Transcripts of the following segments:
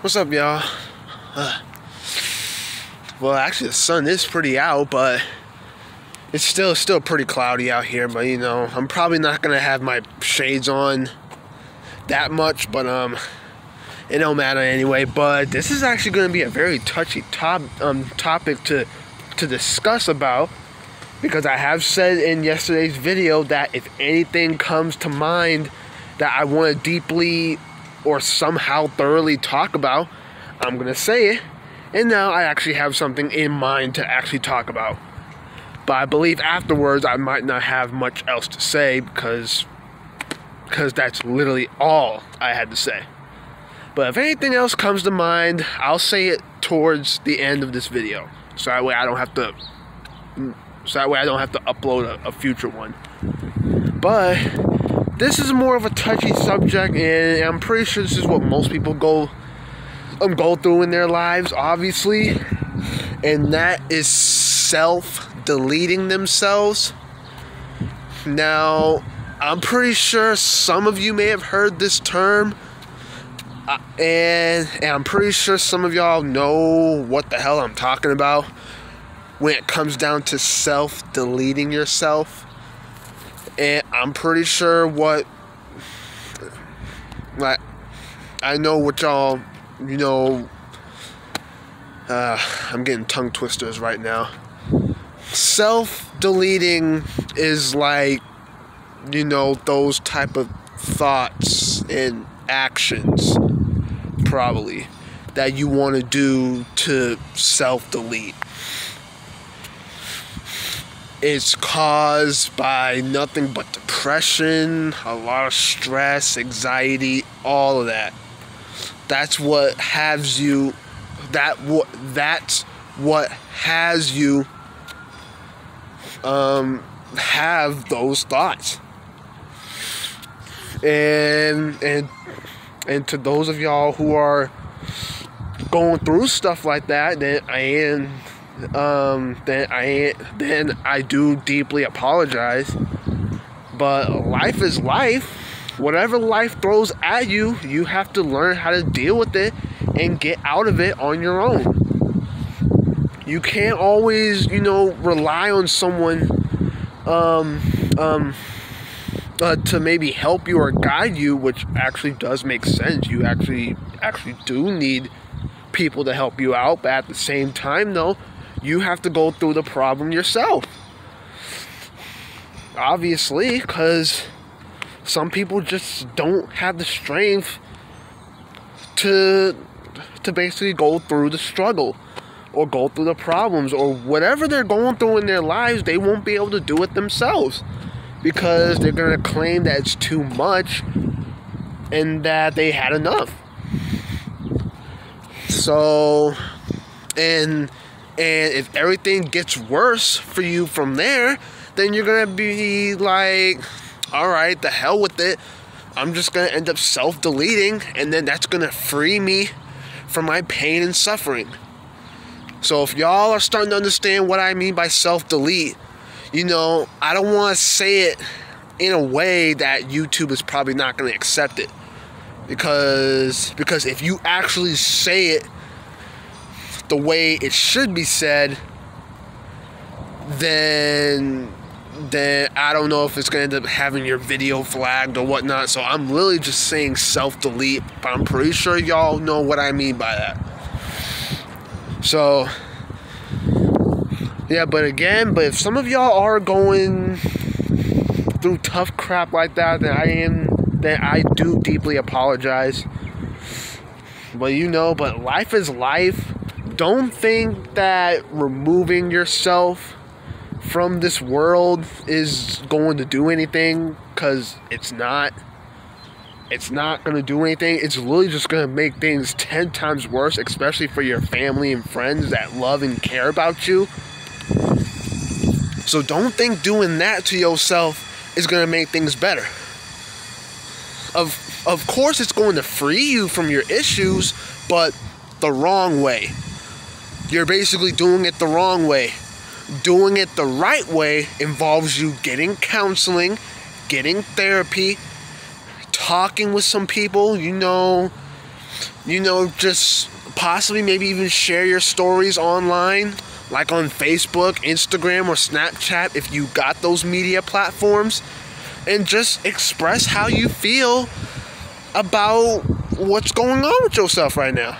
What's up, y'all? Well, actually, the sun is pretty out, but it's still pretty cloudy out here. But you know, I'm probably not gonna have my shades on that much, but it don't matter anyway. But this is actually gonna be a very touchy topic to discuss about, because I have said in yesterday's video that if anything comes to mind that I want to deeply or somehow thoroughly talk about, I'm going to say it. And now I actually have something in mind to actually talk about. But I believe afterwards I might not have much else to say because that's literally all I had to say. But if anything else comes to mind, I'll say it towards the end of this video. So that way I don't have to upload a future one. But this is more of a touchy subject, and I'm pretty sure this is what most people go through in their lives, obviously. And that is self-deleting themselves. Now, I'm pretty sure some of you may have heard this term, and I'm pretty sure some of y'all know what the hell I'm talking about when it comes down to self-deleting yourself. And I'm pretty sure I know what y'all, you know, I'm getting tongue twisters right now. Self-deleting is like, you know, those type of thoughts and actions, probably, that you want to do to self-delete. It's caused by nothing but depression, a lot of stress, anxiety, all of that. That's what has you. That's what has you have those thoughts. And to those of y'all who are going through stuff like that, then I do deeply apologize. But life is life. Whatever life throws at you, you have to learn how to deal with it and get out of it on your own. You can't always, you know, rely on someone to maybe help you or guide you, which actually does make sense. You actually do need people to help you out, but at the same time, though, you have to go through the problem yourself. Obviously, because some people just don't have the strength to basically go through the struggle or go through the problems or whatever they're going through in their lives. They won't be able to do it themselves because they're going to claim that it's too much and that they had enough. So, and if everything gets worse for you from there, then you're going to be like, all right, the hell with it. I'm just going to end up self-deleting, and then that's going to free me from my pain and suffering. So if y'all are starting to understand what I mean by self-delete, you know, I don't want to say it in a way that YouTube is probably not going to accept it. Because if you actually say it the way it should be said, then I don't know if it's going to end up having your video flagged or whatnot. So I'm really just saying self-delete, but I'm pretty sure y'all know what I mean by that. So, yeah, but if some of y'all are going through tough crap like that, then I do deeply apologize. But you know, but life is life. Don't think that removing yourself from this world is going to do anything, because it's not. It's not going to do anything. It's literally just going to make things 10 times worse, especially for your family and friends that love and care about you. So don't think doing that to yourself is going to make things better. Of course it's going to free you from your issues, but the wrong way. You're basically doing it the wrong way. Doing it the right way involves you getting counseling, getting therapy, talking with some people, you know, you know, just possibly maybe even share your stories online, like on Facebook, Instagram, or Snapchat if you got those media platforms, and just express how you feel about what's going on with yourself right now.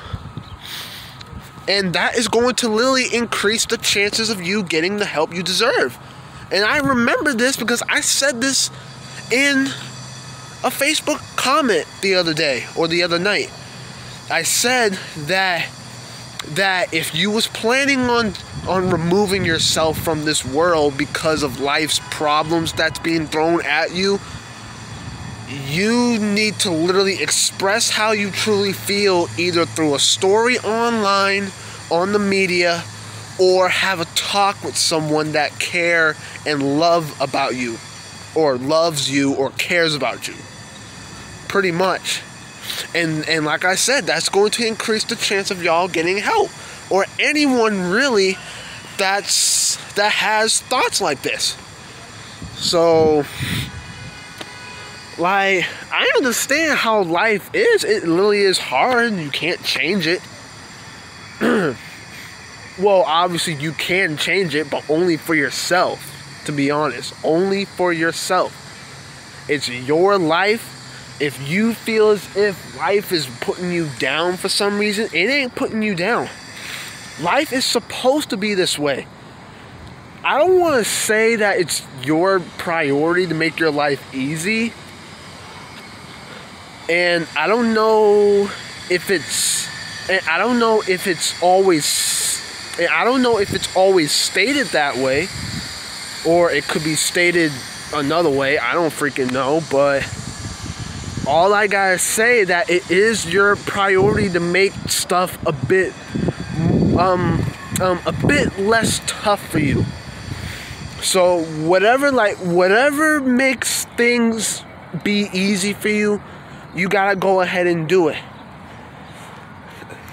And that is going to literally increase the chances of you getting the help you deserve. And I remember this because I said this in a Facebook comment the other day or the other night. I said that if you was planning on removing yourself from this world because of life's problems that's being thrown at you, you need to literally express how you truly feel, either through a story online, on the media, or have a talk with someone that care and love about you, or loves you, or cares about you. Pretty much. And like I said, that's going to increase the chance of y'all getting help, or anyone really that has thoughts like this. So, like, I understand how life is. It literally is hard. You can't change it. Well, obviously you can change it, but only for yourself, to be honest. Only for yourself. It's your life. If you feel as if life is putting you down for some reason, it ain't putting you down. Life is supposed to be this way. I don't want to say that it's your priority to make your life easy. And I don't know if it's always stated that way, or it could be stated another way. I don't freaking know, but all I gotta say that it is your priority to make stuff a bit less tough for you. So whatever makes things be easy for you, you gotta go ahead and do it.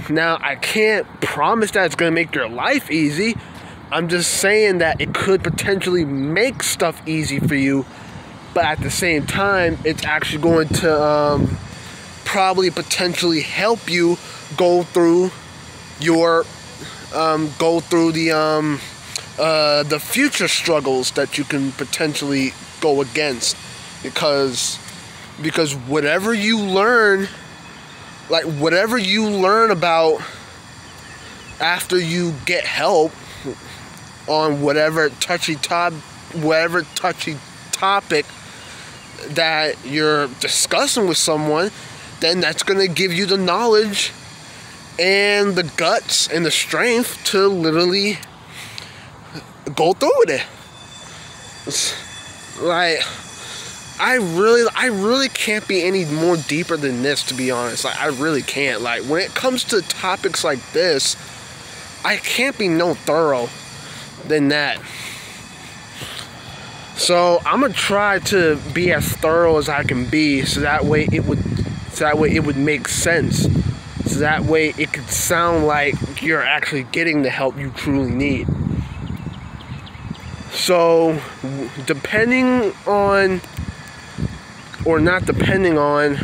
Now, I can't promise that it's gonna make your life easy. I'm just saying that it could potentially make stuff easy for you, but at the same time, it's actually going to probably potentially help you go through the future struggles that you can potentially go against, because whatever you learn about after you get help on whatever touchy topic that you're discussing with someone, then that's going to give you the knowledge and the guts and the strength to literally go through with it. It's like, I really can't be any more deeper than this, to be honest. Like, I really can't. Like, when it comes to topics like this, I can't be no thorough than that. So I'm gonna try to be as thorough as I can be, so that way it would make sense. So that way it could sound like you're actually getting the help you truly need. So, depending on, or not depending on,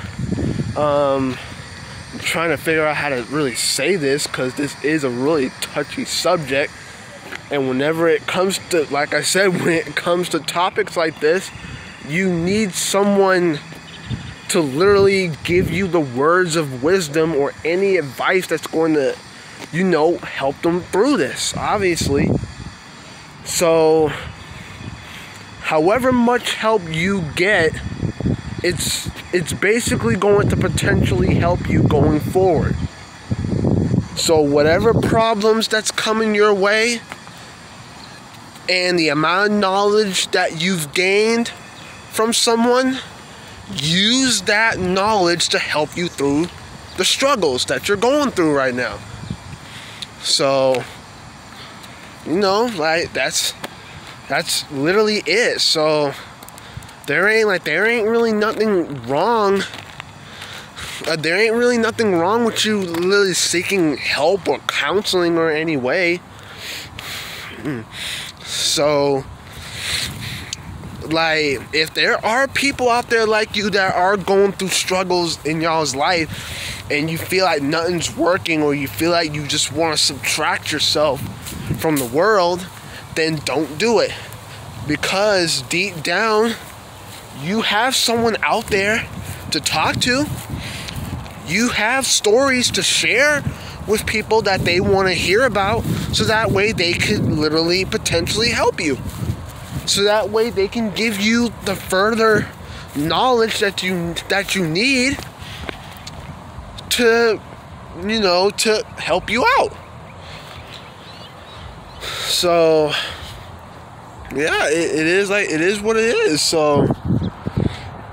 I'm trying to figure out how to really say this, because this is a really touchy subject. And whenever it comes to, like I said, when it comes to topics like this, you need someone to literally give you the words of wisdom or any advice that's going to, help them through this, obviously. So, however much help you get, it's basically going to potentially help you going forward. So whatever problems that's coming your way, and the amount of knowledge that you've gained from someone, use that knowledge to help you through the struggles that you're going through right now. So, like, that's literally it. So there ain't really nothing wrong. There ain't really nothing wrong with you literally seeking help or counseling or any way. So, like, if there are people out there like you that are going through struggles in y'all's life, and you feel like nothing's working, or you feel like you just want to subtract yourself from the world, then don't do it. Because deep down, you have someone out there to talk to. You have stories to share with people that they want to hear about, so that way they could literally potentially help you. So that way they can give you the further knowledge that you need to, to help you out. So yeah, it is what it is. So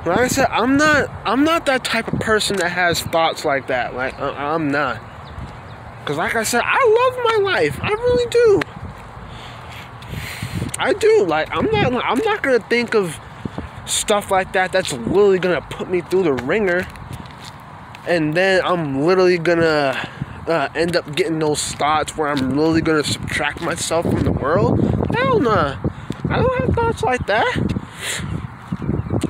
like I said, I'm not that type of person that has thoughts like that. Like I'm not. Because like I said, I love my life. I really do. I do. Like I'm not gonna think of stuff like that that's literally gonna put me through the ringer, and then I'm literally gonna end up getting those thoughts where I'm literally gonna subtract myself from the world. Hell nah. I don't have thoughts like that.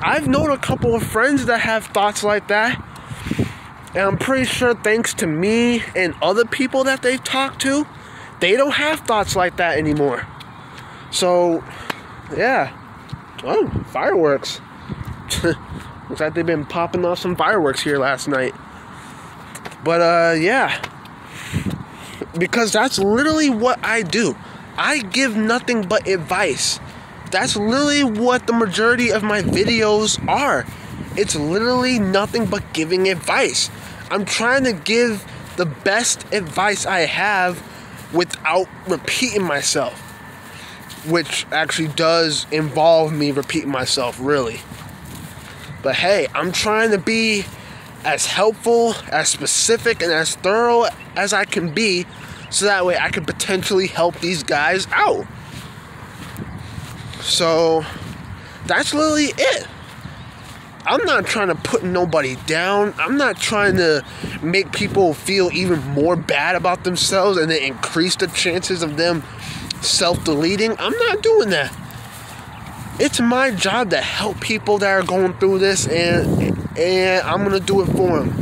I've known a couple of friends that have thoughts like that, and I'm pretty sure thanks to me and other people that they've talked to, they don't have thoughts like that anymore. So, yeah. Oh, fireworks. Looks like they've been popping off some fireworks here last night. But, yeah. Because that's literally what I do. I give nothing but advice. That's literally what the majority of my videos are. It's literally nothing but giving advice. I'm trying to give the best advice I have without repeating myself, which actually does involve me repeating myself, really. But hey, I'm trying to be as helpful, as specific, and as thorough as I can be, so that way I can potentially help these guys out. So that's literally it. I'm not trying to put nobody down. I'm not trying to make people feel even more bad about themselves and then increase the chances of them self-deleting. I'm not doing that. It's my job to help people that are going through this, and I'm going to do it for them.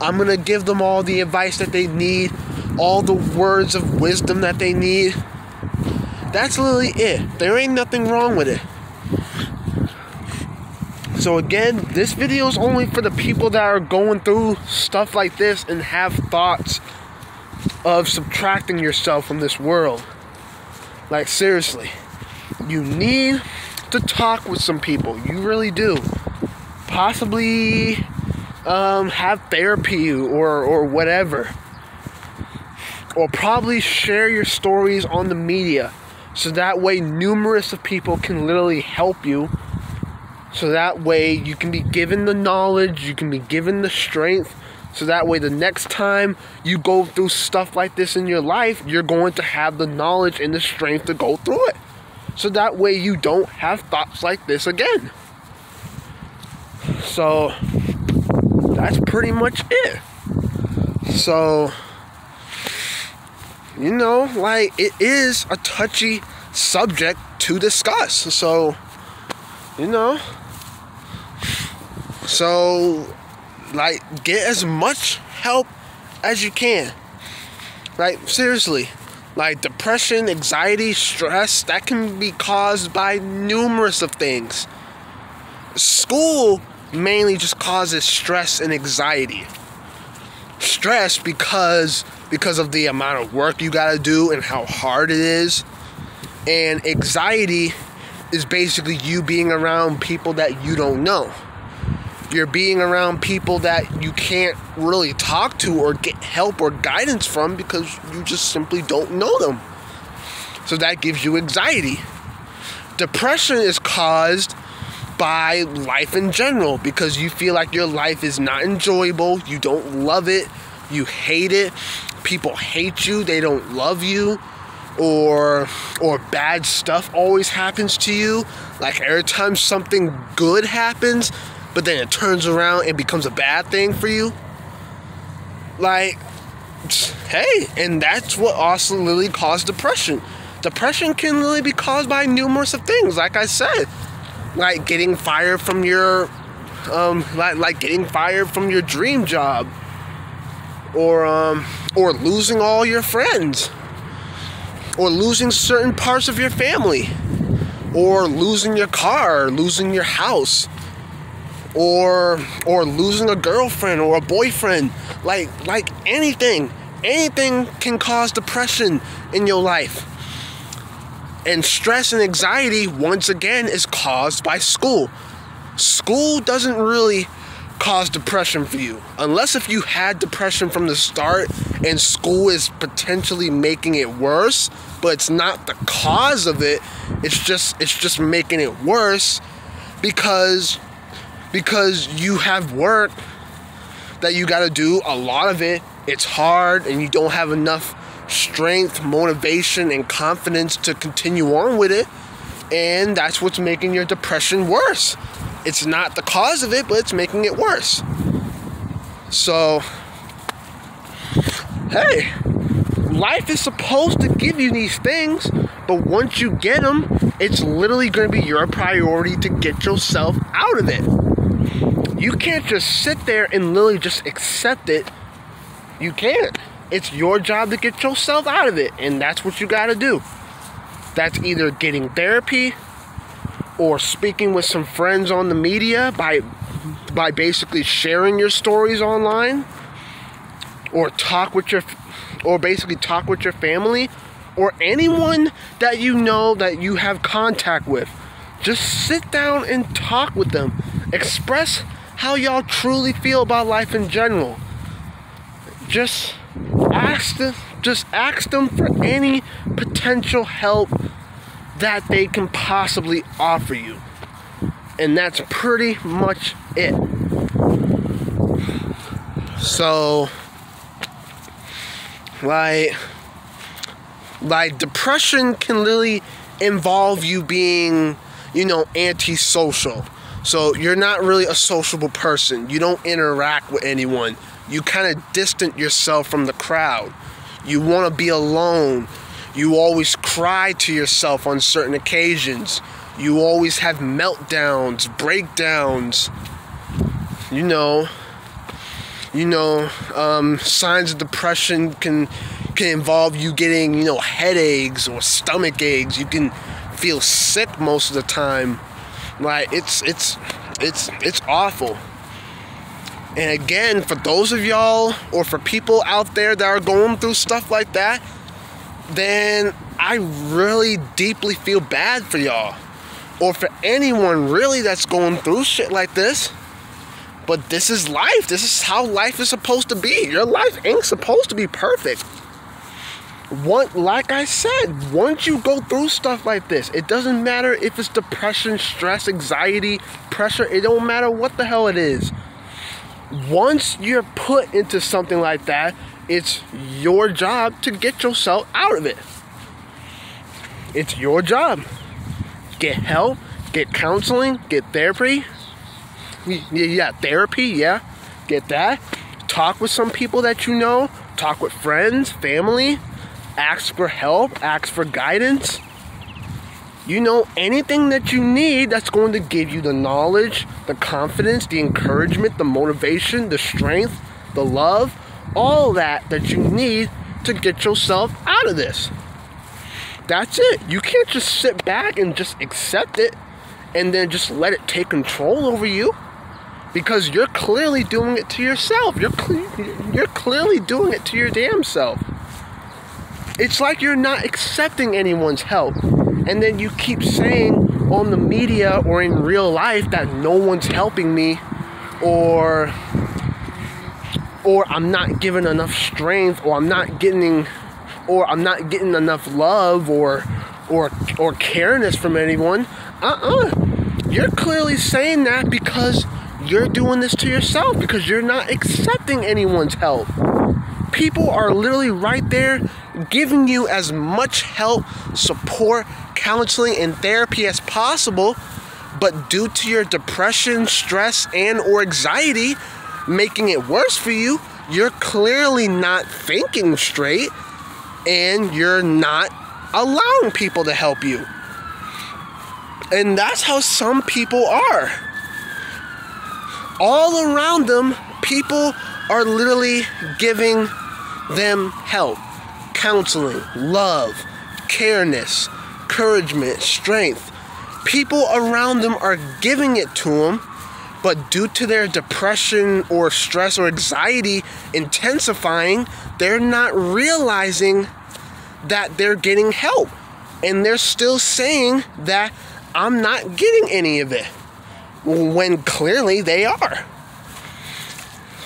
I'm going to give them all the advice that they need, all the words of wisdom that they need. That's literally it. There ain't nothing wrong with it. So again, this video is only for the people that are going through stuff like this and have thoughts of subtracting yourself from this world. Like seriously, you need to talk with some people. You really do. Possibly have therapy or whatever. Or probably share your stories on the media, so that way numerous of people can literally help you. So that way you can be given the knowledge, you can be given the strength, so that way the next time you go through stuff like this in your life, you're going to have the knowledge and the strength to go through it. So that way you don't have thoughts like this again. So that's pretty much it. So, like, it is a touchy subject to discuss. So, like, get as much help as you can. Like, seriously. Like, depression, anxiety, stress, that can be caused by numerous of things. School mainly just causes stress and anxiety. Stress because of the amount of work you gotta do and how hard it is. And anxiety is basically you being around people that you don't know. You're being around people that you can't really talk to or get help or guidance from because you just simply don't know them. So that gives you anxiety. Depression is caused by life in general because you feel like your life is not enjoyable, you don't love it, you hate it, people hate you, they don't love you, or bad stuff always happens to you. Like every time something good happens, but then it turns around and becomes a bad thing for you. Like, hey, and that's what also literally caused depression. Depression can literally be caused by numerous of things, like I said. Like getting fired from your, like getting fired from your dream job. or losing all your friends, or losing certain parts of your family, or losing your car, or losing your house, or losing a girlfriend or a boyfriend. Like anything can cause depression in your life. And stress and anxiety, once again, is caused by school. School doesn't really cause depression for you, unless if you had depression from the start and school is potentially making it worse, but it's not the cause of it. It's just making it worse because you have work that you got to do. A lot of it, it's hard, and you don't have enough strength, motivation, and confidence to continue on with it, and that's what's making your depression worse. It's not the cause of it, but it's making it worse. So, hey, life is supposed to give you these things, but once you get them, it's literally going to be your priority to get yourself out of it. You can't just sit there and literally just accept it. You can't. It's your job to get yourself out of it, and that's what you got to do. That's either getting therapy, or speaking with some friends on the media by basically sharing your stories online, or basically talk with your family, or anyone that you know that you have contact with. Just sit down and talk with them. Express how y'all truly feel about life in general. Just ask them for any potential help that they can possibly offer you. And that's pretty much it. So, like depression can really involve you being, antisocial. So you're not really a sociable person. You don't interact with anyone. You kind of distant yourself from the crowd. You want to be alone. You always cry to yourself on certain occasions. You always have meltdowns, breakdowns. Signs of depression can involve you getting, headaches or stomach aches. You can feel sick most of the time. Like it's awful. And again, for those of y'all, or for people out there that are going through stuff like that, then I really deeply feel bad for y'all. Or for anyone really that's going through shit like this. But this is life. This is how life is supposed to be. Your life ain't supposed to be perfect. Like I said, once you go through stuff like this, it doesn't matter if it's depression, stress, anxiety, pressure. It don't matter what the hell it is. Once you're put into something like that, it's your job to get yourself out of it. It's your job. Get help, get counseling, get therapy. Yeah, therapy, yeah. Get that. Talk with some people that you know. Talk with friends, family. Ask for help, ask for guidance. Anything that you need that's going to give you the knowledge, the confidence, the encouragement, the motivation, the strength, the love, all that you need to get yourself out of this. That's it. You can't just sit back and just accept it and then just let it take control over you, because you're clearly doing it to yourself. You're clearly doing it to your damn self. It's like you're not accepting anyone's help. And then you keep saying on the media or in real life that no one's helping me, or I'm not given enough strength, or I'm not getting enough love or careness from anyone. You're clearly saying that because you're doing this to yourself, because you're not accepting anyone's help. People are literally right there giving you as much help, support, counseling, and therapy as possible, but due to your depression, stress, and or anxiety making it worse for you, you're clearly not thinking straight, and you're not allowing people to help you. And that's how some people are. All around them, people are literally giving them help, counseling, love, careness, encouragement, strength. People around them are giving it to them, but due to their depression or stress or anxiety intensifying, they're not realizing that they're getting help. And they're still saying that I'm not getting any of it, when clearly they are.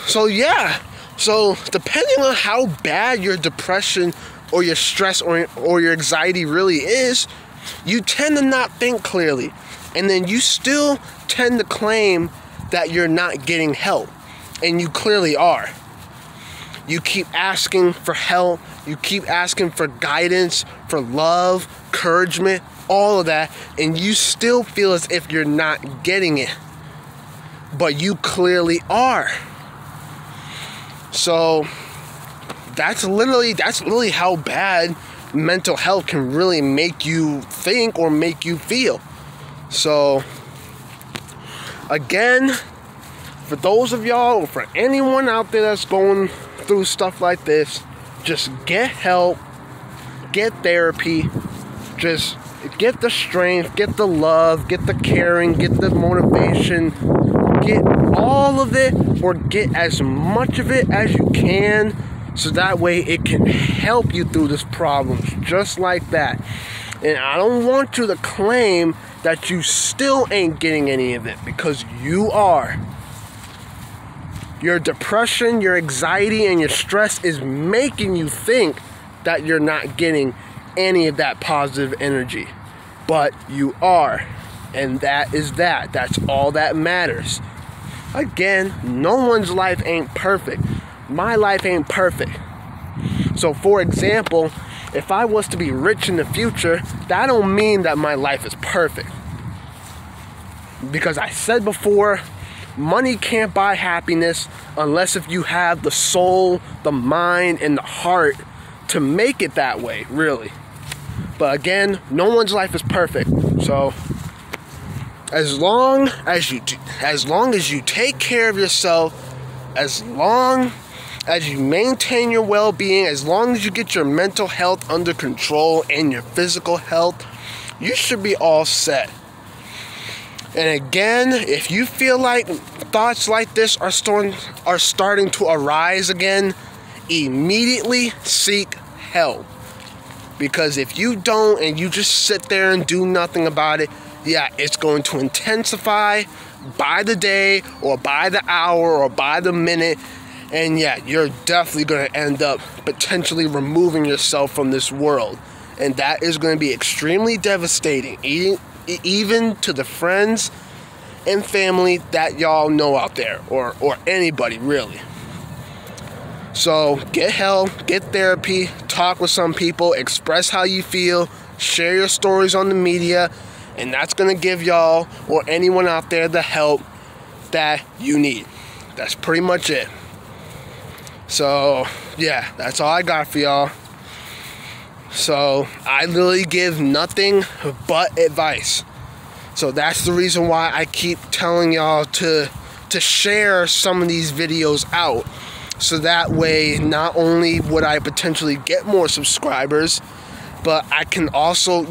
So yeah, so depending on how bad your depression or your stress or your anxiety really is, you tend to not think clearly. And then you still tend to claim that you're not getting help. And you clearly are. You keep asking for help. You keep asking for guidance, for love, encouragement, all of that. And you still feel as if you're not getting it. But you clearly are. So that's literally how bad mental health can really make you think or make you feel. So again, for those of y'all or for anyone out there that's going through stuff like this, just get help, get therapy, just get the strength, get the love, get the caring, get the motivation, get all of it, or get as much of it as you can, so that way it can help you through this problem, just like that. And I don't want you to claim that you still ain't getting any of it, because you are. Your depression, your anxiety, and your stress is making you think that you're not getting any of that positive energy. But you are. And that is that. That's all that matters. Again, no one's life ain't perfect. My life ain't perfect. So for example, if I was to be rich in the future, that don't mean that my life is perfect. Because I said before, money can't buy happiness unless if you have the soul, the mind, and the heart to make it that way, really. But again, no one's life is perfect. So as long as you take care of yourself, as long as you maintain your well-being, as long as you get your mental health under control and your physical health, you should be all set. And again, if you feel like thoughts like this are starting to arise again, immediately seek help. Because if you don't and you just sit there and do nothing about it, yeah, it's going to intensify by the day or by the hour or by the minute. And yeah, you're definitely going to end up potentially removing yourself from this world. And that is going to be extremely devastating, even to the friends and family that y'all know out there, or anybody really. So get help, get therapy, talk with some people, express how you feel, share your stories on the media, and that's going to give y'all or anyone out there the help that you need. That's pretty much it. So yeah, that's all I got for y'all. So I literally give nothing but advice. So that's the reason why I keep telling y'all to share some of these videos out. So that way, not only would I potentially get more subscribers, but I can also,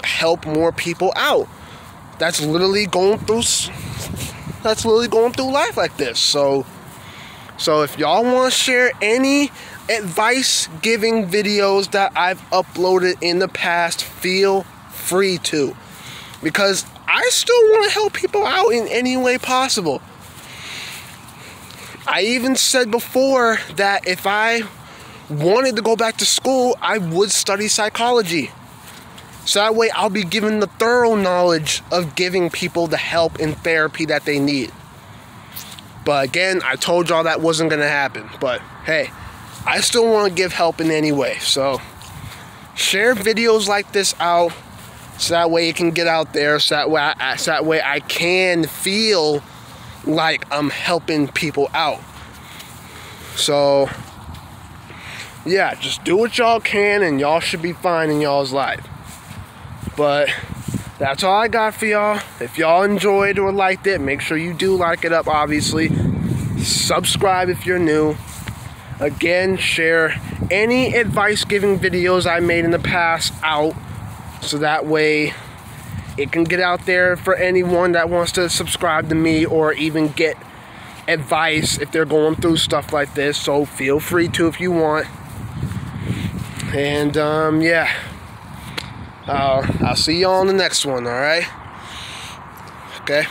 help more people out. That's literally going through life like this. So if y'all want to share any advice giving videos that I've uploaded in the past, feel free to, because I still want to help people out in any way possible. I even said before that if I wanted to go back to school, I would study psychology. So that way I'll be given the thorough knowledge of giving people the help and therapy that they need. But again, I told y'all that wasn't going to happen. But hey, I still want to give help in any way. So share videos like this out, so that way it can get out there, so that way I can feel like I'm helping people out. So yeah, just do what y'all can and y'all should be fine in y'all's life. But that's all I got for y'all. If y'all enjoyed or liked it, make sure you do like it up, obviously. subscribe if you're new. Again, share any advice-giving videos I made in the past out, so that way it can get out there for anyone that wants to subscribe to me or even get advice if they're going through stuff like this. So feel free to if you want. And yeah, I'll see y'all on the next one. All right, okay.